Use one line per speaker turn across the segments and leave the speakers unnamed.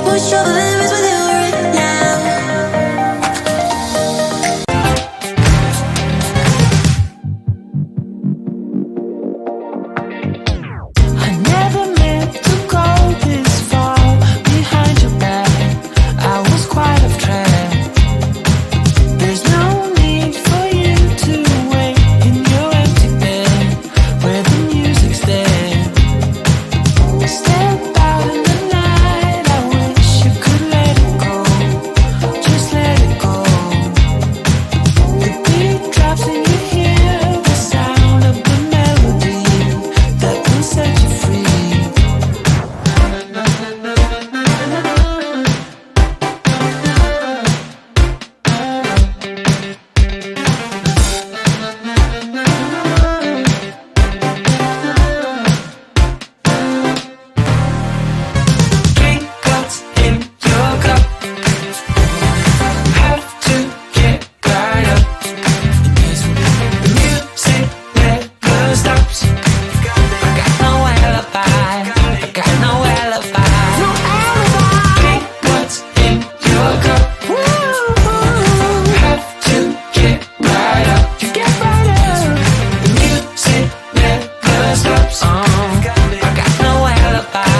Push all the limits with you right now.
I never meant to go this far behind your back. I was quite off track. There's no need for you to wait in your empty bed where the music's dead. Step out in the night. I wish you could let it go. Just let it go. The beat drops and you hear the sound of the melody that can set you free. Drink what's in your cup. Have to get right up. The music never stops. I got no alibi. I got no alibi. No alibi. Drink what's in your cup. Have to get right up. Get right up. The music never stops. I got no alibi.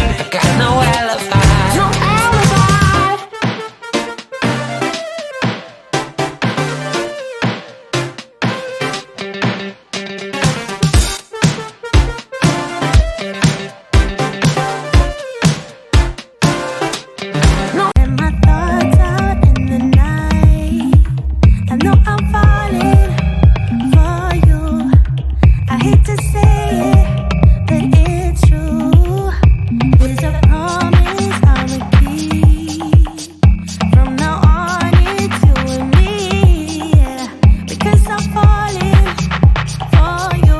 I got no alibi. No alibi.
And my thoughts out in the night. I know I'm falling for you. I hate to say it, but it's true. It's a promise I will keep. From now on, it's you and me. Yeah. Because I'm falling for you.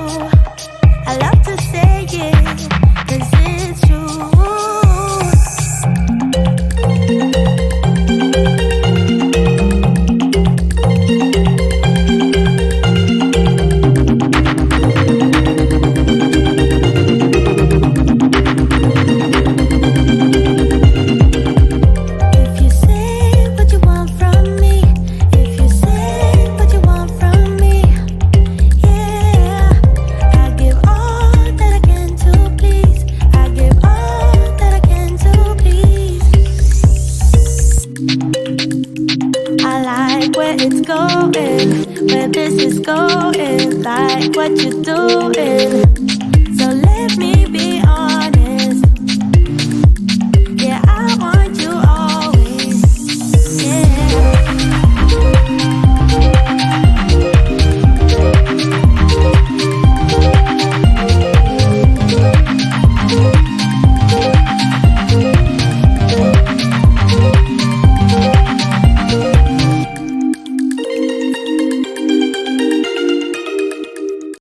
I love to say it, 'cause it's true. If you say what you want from me, if you say what you want from me, yeah, I give all that I can to please. I give all that I can to please. I like where it's going, where this is going, like what you're doing.